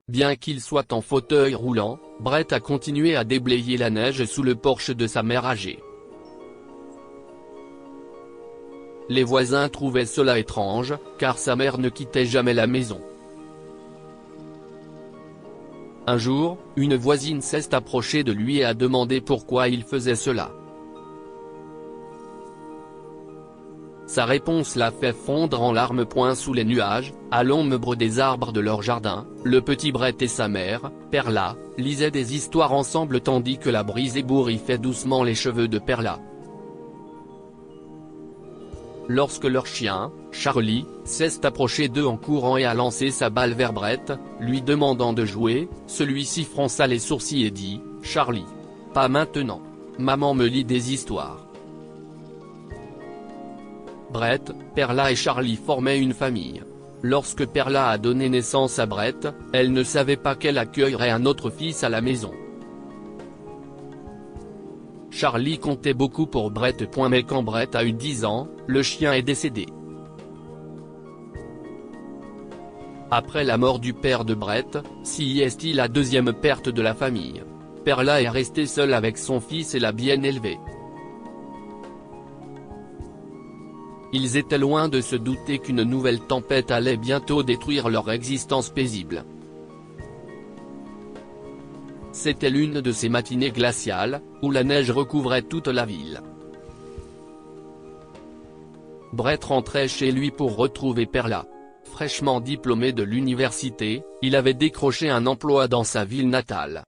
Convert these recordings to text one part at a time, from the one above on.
Bien qu'il soit en fauteuil roulant, Brett a continué à déblayer la neige sous le porche de sa mère âgée. Les voisins trouvaient cela étrange, car sa mère ne quittait jamais la maison. Un jour, une voisine s'est approchée de lui et a demandé pourquoi il faisait cela. Sa réponse l'a fait fondre en larmes. Sous les nuages, à l'ombre des arbres de leur jardin, le petit Brett et sa mère, Perla, lisaient des histoires ensemble tandis que la brise ébouriffait doucement les cheveux de Perla. Lorsque leur chien, Charlie, s'est approché d'eux en courant et a lancé sa balle vers Brett, lui demandant de jouer, celui-ci fronça les sourcils et dit « Charlie. Pas maintenant. Maman me lit des histoires. » Brett, Perla et Charlie formaient une famille. Lorsque Perla a donné naissance à Brett, elle ne savait pas qu'elle accueillerait un autre fils à la maison. Charlie comptait beaucoup pour Brett. Mais quand Brett a eu 10 ans, le chien est décédé. Après la mort du père de Brett, c'est la deuxième perte de la famille. Perla est restée seule avec son fils et l'a bien élevé. Ils étaient loin de se douter qu'une nouvelle tempête allait bientôt détruire leur existence paisible. C'était l'une de ces matinées glaciales, où la neige recouvrait toute la ville. Brett rentrait chez lui pour retrouver Perla. Fraîchement diplômé de l'université, il avait décroché un emploi dans sa ville natale.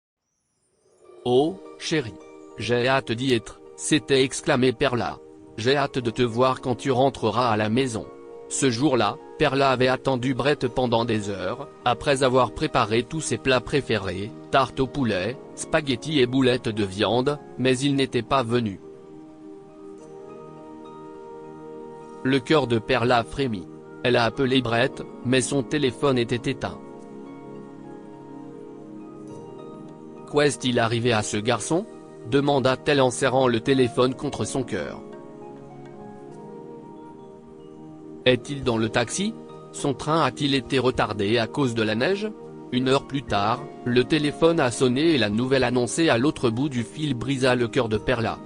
« Oh, chérie. J'ai hâte d'y être », s'était exclamé Perla. « J'ai hâte de te voir quand tu rentreras à la maison. » Ce jour-là, Perla avait attendu Brett pendant des heures, après avoir préparé tous ses plats préférés, tarte au poulet, spaghettis et boulettes de viande, mais il n'était pas venu. Le cœur de Perla frémit. Elle a appelé Brett, mais son téléphone était éteint. Qu'est-il arrivé à ce garçon ? Demanda-t-elle en serrant le téléphone contre son cœur. Est-il dans le taxi ? Son train a-t-il été retardé à cause de la neige ? Une heure plus tard, le téléphone a sonné et la nouvelle annoncée à l'autre bout du fil brisa le cœur de Perla.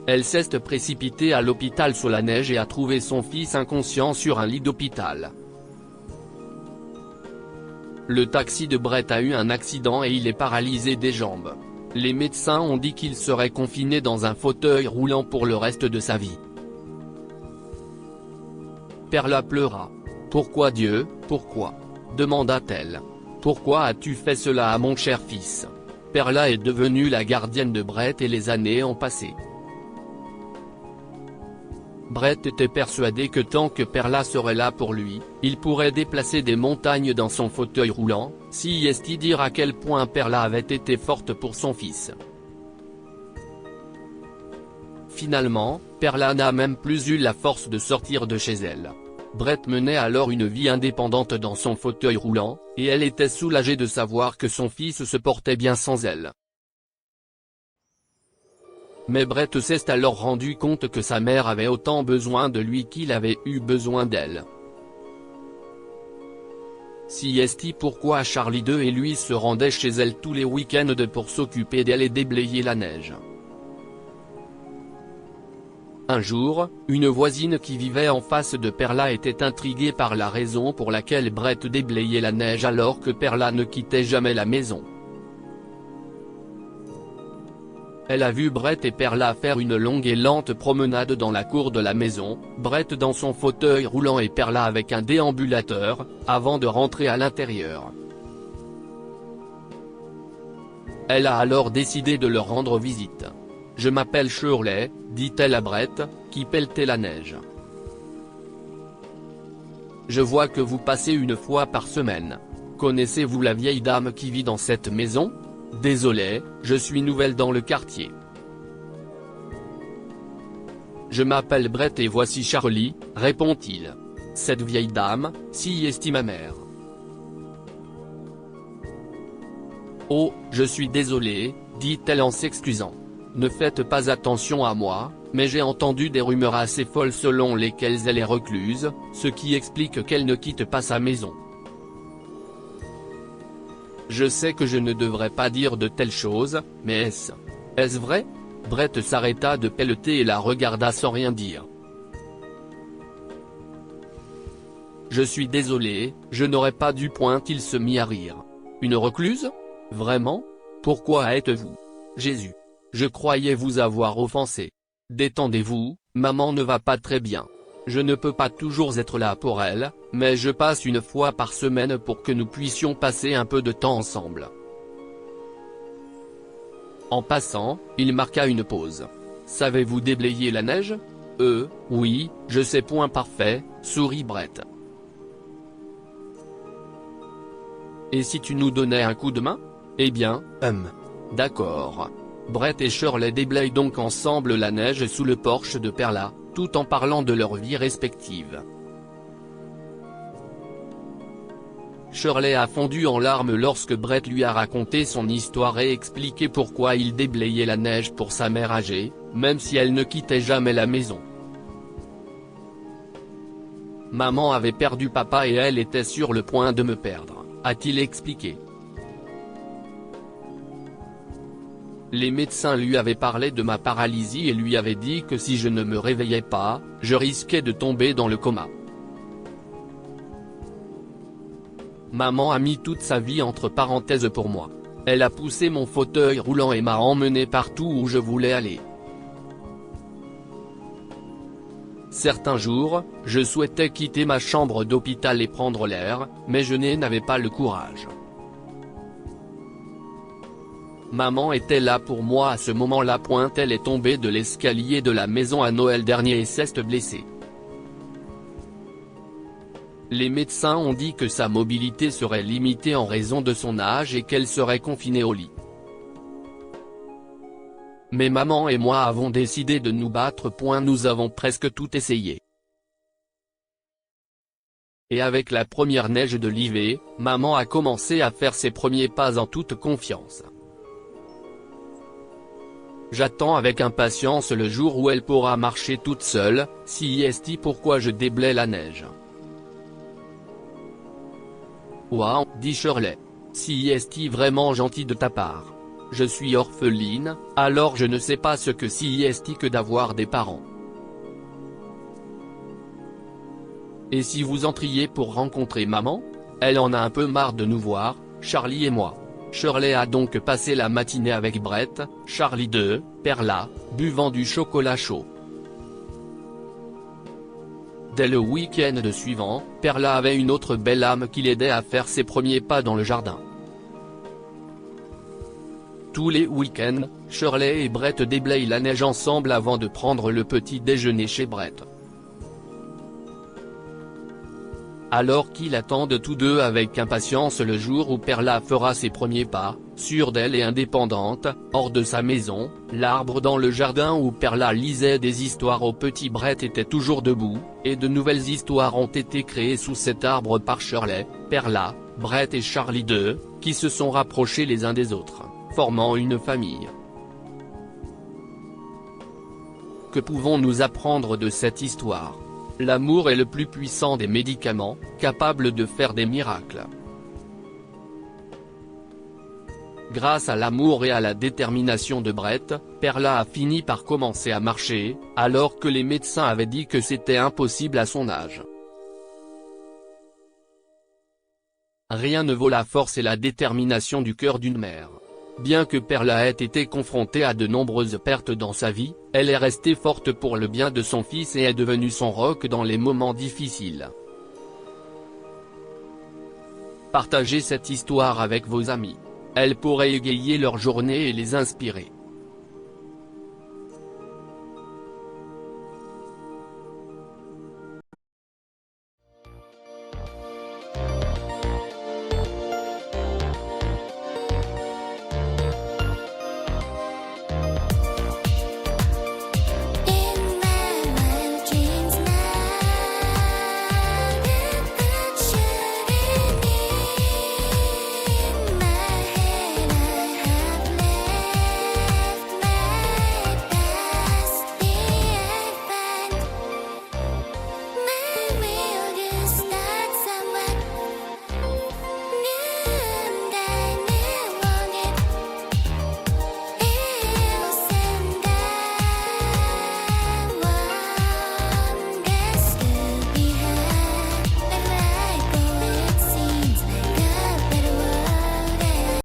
Elle s'est précipitée à l'hôpital sous la neige et a trouvé son fils inconscient sur un lit d'hôpital. Le taxi de Brett a eu un accident et il est paralysé des jambes. Les médecins ont dit qu'il serait confiné dans un fauteuil roulant pour le reste de sa vie. Perla pleura. « Pourquoi Dieu, pourquoi ?» demanda-t-elle. « Pourquoi as-tu fait cela à mon cher fils ?» Perla est devenue la gardienne de Brett et les années ont passé. Brett était persuadé que tant que Perla serait là pour lui, il pourrait déplacer des montagnes dans son fauteuil roulant, dire à quel point Perla avait été forte pour son fils. Finalement, Perla n'a même plus eu la force de sortir de chez elle. Brett menait alors une vie indépendante dans son fauteuil roulant, et elle était soulagée de savoir que son fils se portait bien sans elle. Mais Brett s'est alors rendu compte que sa mère avait autant besoin de lui qu'il avait eu besoin d'elle. Pourquoi Charlie 2 et lui se rendaient chez elle tous les week-ends pour s'occuper d'elle et déblayer la neige. Un jour, une voisine qui vivait en face de Perla était intriguée par la raison pour laquelle Brett déblayait la neige alors que Perla ne quittait jamais la maison. Elle a vu Brett et Perla faire une longue et lente promenade dans la cour de la maison, Brett dans son fauteuil roulant et Perla avec un déambulateur, avant de rentrer à l'intérieur. Elle a alors décidé de leur rendre visite. « Je m'appelle Shirley », dit-elle à Brett, qui pelletait la neige. « Je vois que vous passez une fois par semaine. Connaissez-vous la vieille dame qui vit dans cette maison ? Désolé, je suis nouvelle dans le quartier. » « Je m'appelle Brett et voici Charlie », répond-il. « Cette vieille dame, ma mère. »« Oh, je suis désolée, dit-elle en s'excusant. Ne faites pas attention à moi, Mais j'ai entendu des rumeurs assez folles selon lesquelles elle est recluse, ce qui explique qu'elle ne quitte pas sa maison. Je sais que je ne devrais pas dire de telles choses, mais est-ce vrai? Brett s'arrêta de pelleter et la regarda sans rien dire. Je suis désolé, je n'aurais pas dû il se mit à rire. Une recluse? Vraiment? Pourquoi êtes-vous? Jésus. Je croyais vous avoir offensé. Détendez-vous, maman ne va pas très bien. Je ne peux pas toujours être là pour elle, mais je passe une fois par semaine pour que nous puissions passer un peu de temps ensemble. En passant, il marqua une pause. Savez-vous déblayer la neige? Oui, je sais. Point parfait, sourit Brett. Et si tu nous donnais un coup de main? Eh bien, d'accord. Brett et Shirley déblayent donc ensemble la neige sous le porche de Perla, tout en parlant de leur vie respective. Shirley a fondu en larmes lorsque Brett lui a raconté son histoire et expliqué pourquoi il déblayait la neige pour sa mère âgée, même si elle ne quittait jamais la maison. Maman avait perdu papa et elle était sur le point de me perdre, a-t-il expliqué. Les médecins lui avaient parlé de ma paralysie et lui avaient dit que si je ne me réveillais pas, je risquais de tomber dans le coma. Maman a mis toute sa vie entre parenthèses pour moi. Elle a poussé mon fauteuil roulant et m'a emmené partout où je voulais aller. Certains jours, je souhaitais quitter ma chambre d'hôpital et prendre l'air, mais je n'avais pas le courage. Maman était là pour moi à ce moment-là. Elle est tombée de l'escalier de la maison à Noël dernier et s'est blessée. Les médecins ont dit que sa mobilité serait limitée en raison de son âge et qu'elle serait confinée au lit. Mais maman et moi avons décidé de nous battre. Nous avons presque tout essayé. Et avec la première neige de l'hiver, maman a commencé à faire ses premiers pas en toute confiance. J'attends avec impatience le jour où elle pourra marcher toute seule. CIST. Pourquoi je déblaye la neige? Waouh, dit Shirley. CIST. Vraiment gentil de ta part. Je suis orpheline, alors je ne sais pas ce que CIST que d'avoir des parents. Et si vous entriez pour rencontrer maman? Elle en a un peu marre de nous voir, Charlie et moi. Shirley a donc passé la matinée avec Brett, Charlie de Perla, buvant du chocolat chaud. Dès le week-end suivant, Perla avait une autre belle âme qui l'aidait à faire ses premiers pas dans le jardin. Tous les week-ends, Shirley et Brett déblayent la neige ensemble avant de prendre le petit déjeuner chez Brett. Alors qu'ils attendent tous deux avec impatience le jour où Perla fera ses premiers pas, sûre d'elle et indépendante, hors de sa maison, l'arbre dans le jardin où Perla lisait des histoires au petit Brett était toujours debout, et de nouvelles histoires ont été créées sous cet arbre par Shirley, Perla, Brett et Charlie II, qui se sont rapprochés les uns des autres, formant une famille. Que pouvons-nous apprendre de cette histoire? L'amour est le plus puissant des médicaments, capable de faire des miracles. Grâce à l'amour et à la détermination de Brett, Perla a fini par commencer à marcher, alors que les médecins avaient dit que c'était impossible à son âge. Rien ne vaut la force et la détermination du cœur d'une mère. Bien que Perla ait été confrontée à de nombreuses pertes dans sa vie, elle est restée forte pour le bien de son fils et est devenue son roc dans les moments difficiles. Partagez cette histoire avec vos amis. Elle pourrait égayer leur journée et les inspirer.